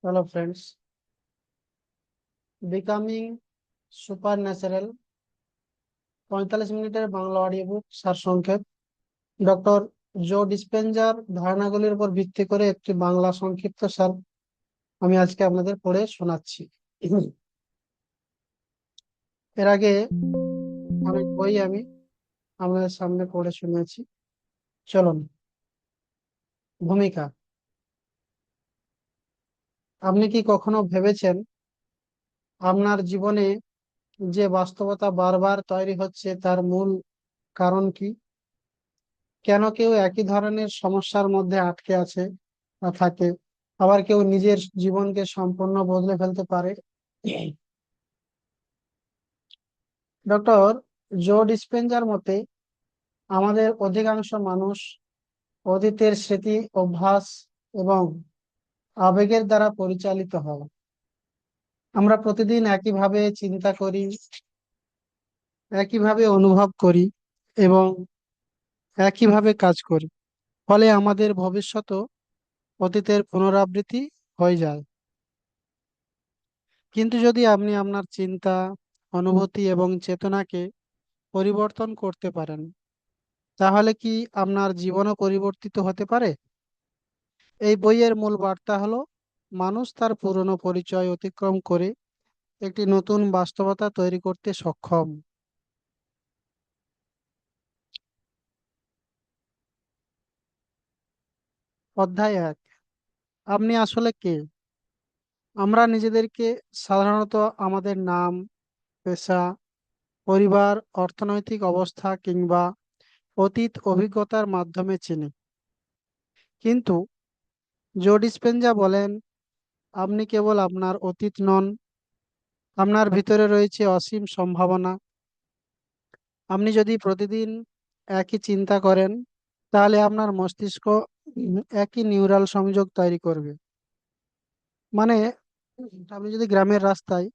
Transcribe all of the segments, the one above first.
Hello friends, becoming super natural 45 মিনিটের Bangla audio book সারসংক্ষেপ। Doctor জো ডিসপেনজার ধারণাগুলির উপর ভিত্তি করে একটি বাংলা সংক্ষিপ্ত সার আমি আজকে আপনাদের পড়ে শোনাচ্ছি। এর আগে অনেক বই আমি আপনাদের সামনে পড়ে শুনিয়েছি। চলুন। ভূমিকা। আপনি কি কখনো ভেবেছেন আপনার জীবনে যে বাস্তবতা বারবার তৈরি হচ্ছে তার মূল কারণ কি? কেন কেউ একই ধরনের সমস্যার মধ্যে আটকে আছে বা থাকে, আবার কেউ নিজের জীবনকে সম্পূর্ণ বদলে ফেলতে পারে? ডক্টর জো ডিসপেনজার মতে আমাদের অধিকাংশ মানুষ অতীতের স্মৃতি, অভ্যাস এবং আবেগের দ্বারা পরিচালিত হয়। আমরা প্রতিদিন একইভাবে চিন্তা করি, একইভাবে অনুভব করি এবং একইভাবে কাজ করি। ফলে আমাদের ভবিষ্যৎও অতীতের পুনরাবৃত্তি হয়ে যায়। কিন্তু যদি আপনি আপনার চিন্তা, অনুভূতি এবং চেতনাকে পরিবর্তন করতে পারেন, তাহলে কি আপনার জীবনও পরিবর্তিত হতে পারে? এই বইয়ের মূল বার্তা হলো, মানুষ তার পুরনো পরিচয় অতিক্রম করে একটি নতুন বাস্তবতা তৈরি করতে সক্ষম। অধ্যায় 1। আপনি আসলে কে? আমরা নিজেদেরকে সাধারণত আমাদের নাম, পেশা, পরিবার, অর্থনৈতিক অবস্থা কিংবা অতীত অভিজ্ঞতার মাধ্যমে চিনি। কিন্তু জো ডিসপেনজা বলেন, আপনি কেবল আপনার অতীত নন, আপনার ভিতরে রয়েছে অসীম সম্ভাবনা। আপনি যদি প্রতিদিন একই চিন্তা করেন, তাহলে আপনার মস্তিষ্ক একই নিউরাল সংযোগ তৈরি করবে। মানে, আপনি যদি গ্রামের রাস্তায়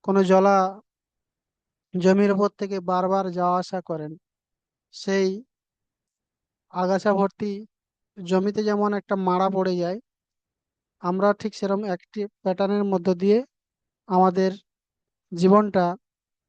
কোনো জলা জমির উপর থেকে বারবার যাওয়া আসা করেন, সেই আগাছা ভর্তি জমিতে যেমন একটা মাড়া পড়ে যায়, আমরা ঠিক সেরকম একটি প্যাটার্নের মধ্য দিয়ে আমাদের জীবনটা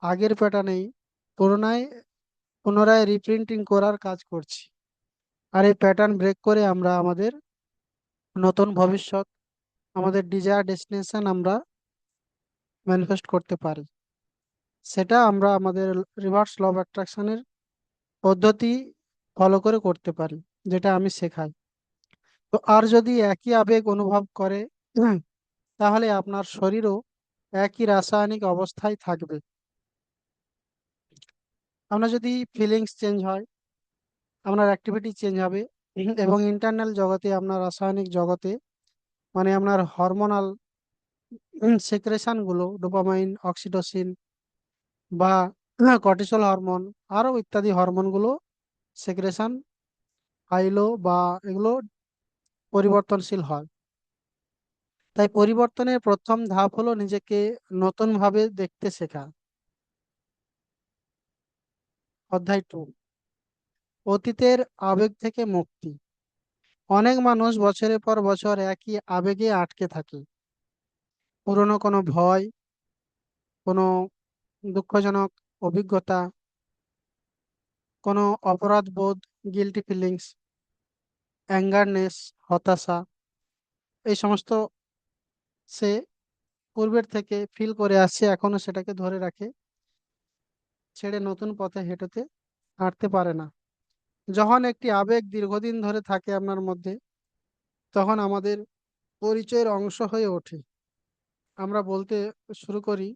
আগের প্যাটার্নেই পুনরায় পুনরায় রিপ্রিন্টিং করার কাজ করছি। আর এই প্যাটার্ন ব্রেক করে আমরা আমাদের নতুন ভবিষ্যৎ, আমাদের ডিজায়ার ডেস্টিনেশন আমরা ম্যানিফেস্ট করতে পারি। সেটা আমরা আমাদের রিভার্স ল অফ অ্যাট্রাকশনের পদ্ধতি ফলো করে করতে পারি, যেটা আমি শেখাই। তো আর যদি একই আবেগ অনুভব করে, হুম, তাহলে আপনার শরীরও একই রাসায়নিক অবস্থায় থাকবে। আপনার যদি ফিলিংস চেঞ্জ হয়, আপনার অ্যাক্টিভিটি চেঞ্জ হবে। এবং ইন্টারনাল জগতে, আপনার রাসায়নিক জগতে, মানে আপনার হরমোনাল সেক্রেশন গুলো, ডোপামাইন, অক্সিটোসিন বা কর্টিসল হরমোন, আরো ইত্যাদি হরমোন গুলো সেক্রেশন আইলো বা এগুলো পরিবর্তনশীল হয়। তাই পরিবর্তনের প্রথম ধাপ হলো নিজেকে নতুন ভাবে দেখতে শেখা। অধ্যায় 2। অতীতের আবেগ থেকে মুক্তি। অনেক মানুষ বছরের পর বছর একই আবেগে আটকে থাকে। পুরনো কোনো ভয়, কোনো দুঃখজনক অভিজ্ঞতা, কোনো অপরাধ বোধ, গিল্টি ফিলিংস, অ্যাঙ্গারনেস, হতাশা, এই সমস্ত সে পূর্বের থেকে ফিল করে আসছে, এখনো সেটাকে ধরে রাখে, ছেড়ে নতুন পথে হাঁটতে পারে না। যখন একটি আবেগ দীর্ঘদিন ধরে থাকে আপনার মধ্যে, তখন আমাদের পরিচয়ের অংশ হয়ে ওঠে। আমরা বলতে শুরু করি,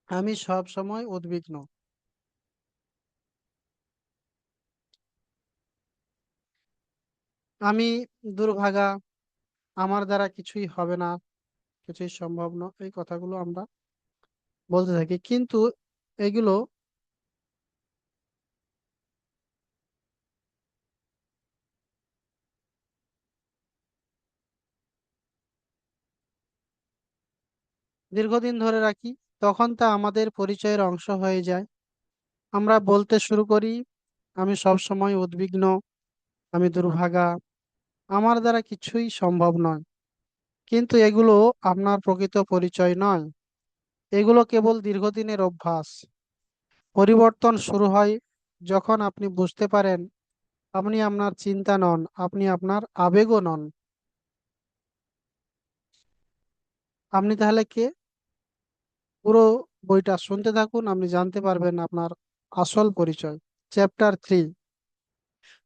আমি সব সময় উদ্বিগ্ন, আমি দুর্ভাগা, আমার দ্বারা কিছুই হবে না, কিছুই সম্ভব নয়, এই কথাগুলো আমরা বলতে থাকি। কিন্তু এগুলো দীর্ঘদিন ধরে রাখি, তখন তা আমাদের পরিচয়ের অংশ হয়ে যায়। আমরা বলতে শুরু করি, আমি সব সময় উদ্বিগ্ন, আমি দুর্ভাগা, আমার দ্বারা কিছুই সম্ভব নয়। কিন্তু এগুলো আপনার প্রকৃত পরিচয় নয়। এগুলো কেবল দীর্ঘদিনের অভ্যাস। পরিবর্তন শুরু হয় যখন আপনি বুঝতে পারেন আপনি আপনার চিন্তা নন, আপনি আপনার আবেগও নন। আপনি তাহলে কে? পুরো বইটা শুনতে থাকুন, আপনি জানতে পারবেন আপনার আসল পরিচয়। চ্যাপ্টার 3,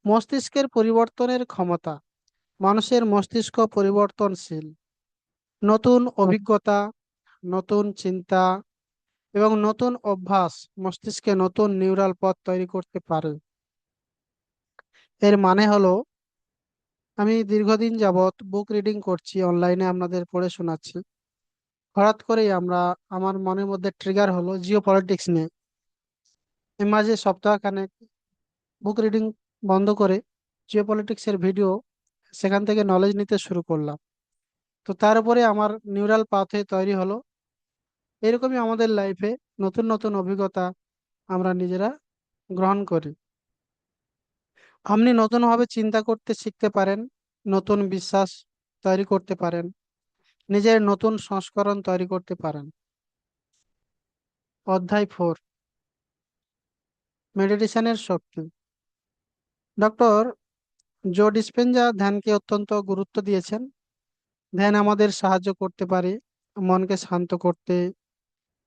মস্তিষ্কের পরিবর্তনের ক্ষমতা। মানুষের মস্তিষ্ক পরিবর্তনশীল। নতুন অভিজ্ঞতা, নতুন চিন্তা এবং নতুন অভ্যাস মস্তিষ্কে নতুন নিউরাল পথ তৈরি করতে পারে। এর মানে হলো, আমি দীর্ঘদিন যাবৎ বুক রিডিং করছি, অনলাইনে আপনাদের পড়ে শোনাচ্ছি। হঠাৎ করেই আমার মনের মধ্যে ট্রিগার হলো জিও পলিটিক্স নিয়ে। এই মাঝে সপ্তাহখানেক বুক রিডিং বন্ধ করে জিও পলিটিক্সের ভিডিও, সেখান থেকে নলেজ নিতে শুরু করলাম। তো তার উপরে আমার নিউরাল পাথওয়ে তৈরি হলো। এরকমই আমাদের লাইফে নতুন নতুন অভিজ্ঞতা আমরা নিজেরা গ্রহণ করি। আপনি নতুনভাবে চিন্তা করতে শিখতে পারেন, নতুন বিশ্বাস তৈরি করতে পারেন, নিজের নতুন সংস্করণ তৈরি করতে পারেন। অধ্যায় 4, মেডিটেশনের শক্তি। ডক্টর জো ডিসপেনজা ধ্যানকে অত্যন্ত গুরুত্ব দিয়েছেন। ধ্যান আমাদের সাহায্য করতে পারে মনকে শান্ত করতে,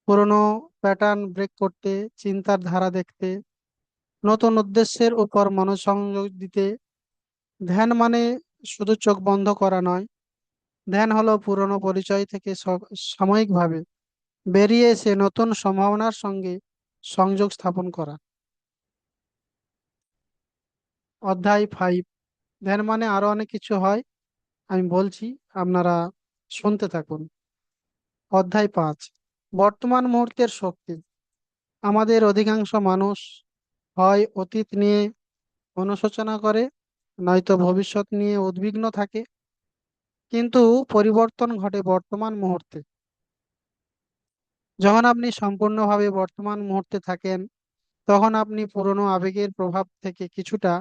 পুরনো প্যাটার্ন ব্রেক করতে, চিন্তার ধারা দেখতে, নতুন উদ্দেশ্যের উপর মনোসংযোগ দিতে। ধ্যান মানে শুধু চোখ বন্ধ করা নয়। ধ্যান হলো পুরনো পরিচয় থেকে সাময়িকভাবে বেরিয়ে এসে নতুন সম্ভাবনার সঙ্গে সংযোগ স্থাপন করা। অধ্যায় 5, ধ্যান মানে আরো অনেক কিছু হয়, আমি বলছি, আপনারা শুনতে থাকুন। অধ্যায় 5, বর্তমান মুহূর্তের শক্তি। আমাদের অধিকাংশ মানুষ হয় অতীত নিয়ে অনুশোচনা করে, নয়তো ভবিষ্যৎ নিয়ে উদ্বিগ্ন থাকে। কিন্তু পরিবর্তন ঘটে বর্তমান মুহূর্তে। যখন আপনি সম্পূর্ণভাবে বর্তমান মুহূর্তে থাকেন, তখন আপনি পুরনো আবেগের প্রভাব থেকে কিছুটা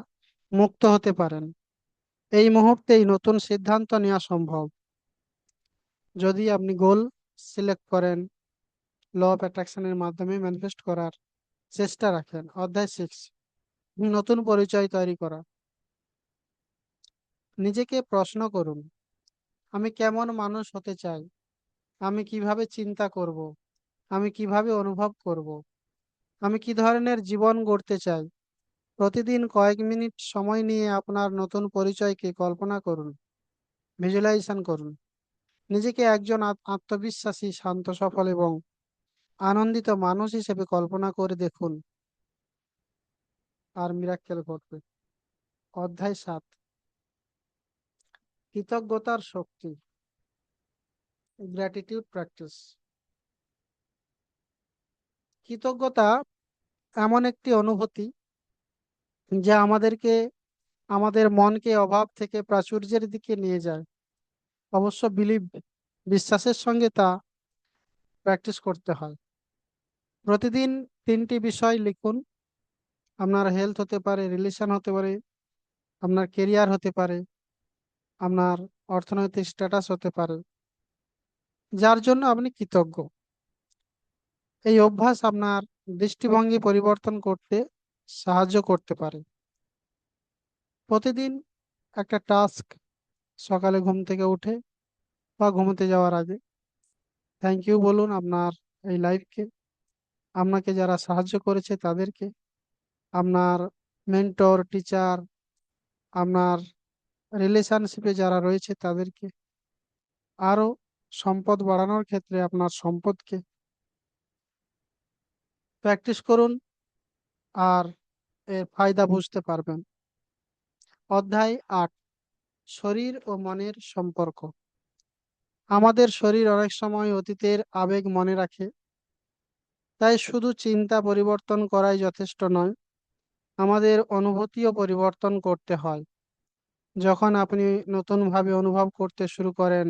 মুক্ত হতে পারেন। এই মুহূর্তেই নতুন সিদ্ধান্ত নেওয়া সম্ভব। যদি আপনি গোল সিলেক্ট করেন, ল অফ অ্যাট্রাকশনের মাধ্যমে ম্যানিফেস্ট করার চেষ্টা রাখেন। অধ্যায় 6, নতুন পরিচয় তৈরি করা। নিজেকে প্রশ্ন করুন, আমি কেমন মানুষ হতে চাই? আমি কিভাবে চিন্তা করব? আমি কিভাবে অনুভব করব? আমি কি ধরনের জীবন গড়তে চাই? প্রতিদিন কয়েক মিনিট সময় নিয়ে আপনার নতুন পরিচয়কে কল্পনা করুন, ভিজুয়ালাইজেশন করুন। নিজেকে একজন আত্মবিশ্বাসী, শান্ত, সফল এবং আনন্দিত মানুষ হিসেবে কল্পনা করে দেখুন, আর মিরাক্কেল ঘটবে। অধ্যায় 7, কৃতজ্ঞতার শক্তি। Gratitude practice. কৃতজ্ঞতা এমন একটি অনুভূতি যা আমাদের মনকে অভাব থেকে প্রাচুর্যের দিকে নিয়ে যায়। অবশ্য বিশ্বাসের সঙ্গে তা প্র্যাকটিস করতে হয়। প্রতিদিন 3টি বিষয় লিখুন। আপনার হেলথ হতে পারে, রিলেশন হতে পারে, আপনার কেরিয়ার হতে পারে, আপনার অর্থনৈতিক স্ট্যাটাস হতে পারে, যার জন্য আপনি কৃতজ্ঞ। এই অভ্যাস আপনার দৃষ্টিভঙ্গি পরিবর্তন করতে সাহায্য করতে পারে। প্রতিদিন একটা টাস্ক, সকালে ঘুম থেকে উঠে বা ঘুমোতে যাওয়ার আগে থ্যাংক ইউ বলুন আপনার এই লাইফকে, আপনাকে যারা সাহায্য করেছে তাদেরকে, আপনার মেন্টর, টিচার, আপনার রিলেশনশিপে যারা রয়েছে তাদেরকে, আরো সম্পদ বাড়ানোর ক্ষেত্রে আপনার সম্পদকে। প্র্যাকটিস করুন আর এর ফায়দা বুঝতে পারবেন। অধ্যায় 8, শরীর ও মনের সম্পর্ক। আমাদের শরীর অনেক সময় অতীতের আবেগ মনে রাখে, তাই শুধু চিন্তা পরিবর্তন করাই যথেষ্ট নয়, আমাদের অনুভূতিও পরিবর্তন করতে হয়। যখন আপনি নতুনভাবে অনুভব করতে শুরু করেন,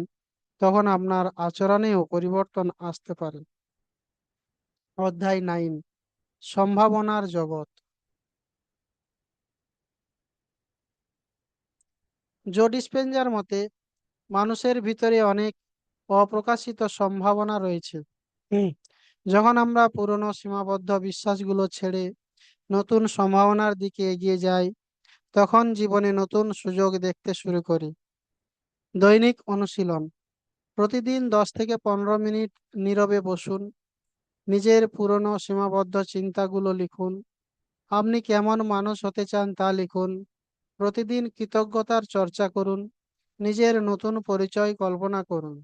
তখন আপনার আচরণেও পরিবর্তন আসতে পারে। অধ্যায় 9, সম্ভাবনার জগৎ। জো ডিসপেনজার মতে মানুষের ভিতরে অনেক অপ্রকাশিত সম্ভাবনা রয়েছে। হুম। যখন আমরা পুরনো সীমাবদ্ধ বিশ্বাসগুলো ছেড়ে নতুন সম্ভাবনার দিকে এগিয়ে যাই, তখন জীবনে নতুন সুযোগ দেখতে শুরু করি। দৈনিক অনুশীলন: প্রতিদিন 10 থেকে 15 মিনিট নীরবে বসুন, নিজের পুরনো সীমাবদ্ধ চিন্তাগুলো লিখুন। আপনি কেমন মানুষ হতে চান তা লিখুন। প্রতিদিন কৃতজ্ঞতার চর্চা করুন, নিজের নতুন পরিচয় কল্পনা করুন।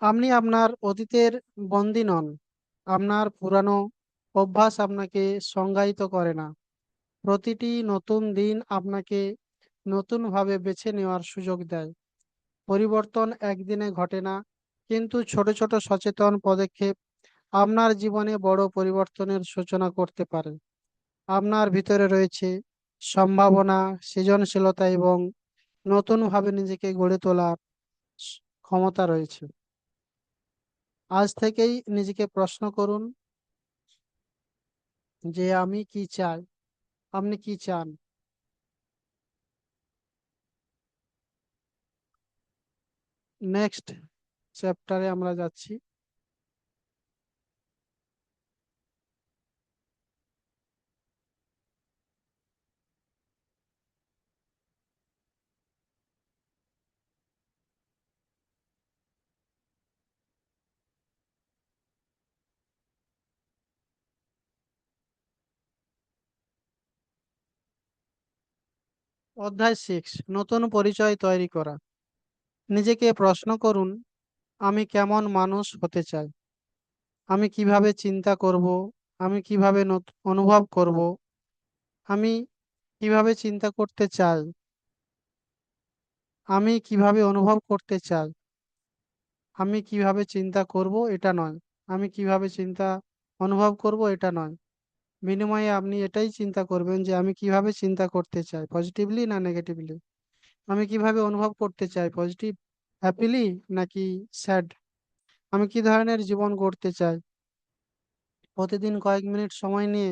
আপনি আপনার অতীতের বন্দী নন। আপনার পুরানো অভ্যাস আপনাকে সংজ্ঞায়িত করে না। প্রতিটি নতুন দিন আপনাকে নতুনভাবে বেছে নেওয়ার সুযোগ দেয়। পরিবর্তন একদিনে ঘটে না, কিন্তু ছোট ছোট সচেতন পদক্ষেপ আপনার জীবনে বড় পরিবর্তনের সূচনা করতে পারে। আপনার ভিতরে রয়েছে সম্ভাবনা, সৃজনশীলতা এবং নতুনভাবে নিজেকে গড়ে তোলার স- ক্ষমতা রয়েছে। আজ থেকেই নিজেকে প্রশ্ন করুন যে আমি কি চাই। আপনি কি চান? নেক্সট চ্যাপ্টারে আমরা যাচ্ছি। অধ্যায় 6: নতুন পরিচয় তৈরি করা। নিজেকে প্রশ্ন করুন, আমি কেমন মানুষ হতে চাই? আমি কিভাবে চিন্তা করব? আমি কিভাবে অনুভব করব? আমি কিভাবে চিন্তা করতে চাই? আমি কিভাবে অনুভব করতে চাই? আমি কিভাবে চিন্তা করব এটা নয়। আমি কিভাবে চিন্তা অনুভব করব এটা নয়। বিনিময়ে আপনি এটাই চিন্তা করবেন যে আমি কিভাবে চিন্তা করতে চাই, পজিটিভলি না নেগেটিভলি। আমি কিভাবে অনুভব করতে চাই, পজিটিভ, হ্যাপিলি নাকি স্যাড। আমি কি ধরনের জীবন গড়তে চাই। প্রতিদিন কয়েক মিনিট সময় নিয়ে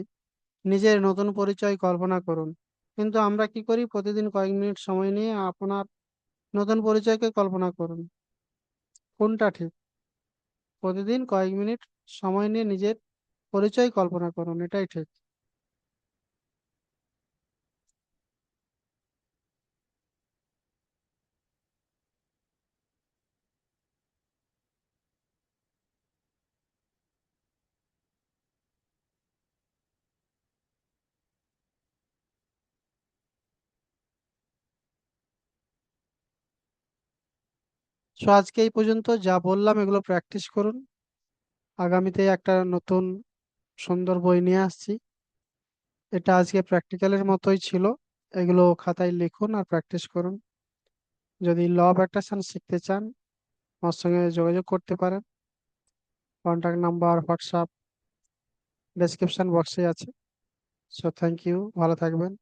নিজের নতুন পরিচয় কল্পনা করুন। কিন্তু আমরা কি করি, প্রতিদিন কয়েক মিনিট সময় নিয়ে আপনার নতুন পরিচয়কে কল্পনা করুন। কোনটা ঠিক? প্রতিদিন কয়েক মিনিট সময় নিয়ে নিজের পরিচয় কল্পনা করুন, এটাই ঠিক। সো আজকে এই পর্যন্ত যা বললাম এগুলো প্র্যাকটিস করুন। আগামীতে একটা নতুন সুন্দর বই নিয়ে আসছি। এটা আজকে প্র্যাকটিক্যালের মতোই ছিল। এগুলো খাতায় লিখুন আর প্র্যাকটিস করুন। যদি ল অফ অ্যাট্রাকশন শিখতে চান, আমার সঙ্গে যোগাযোগ করতে পারেন। কন্ট্যাক্ট নাম্বার, হোয়াটসঅ্যাপ ডেসক্রিপশন বক্সে আছে। সো থ্যাংক ইউ, ভালো থাকবেন।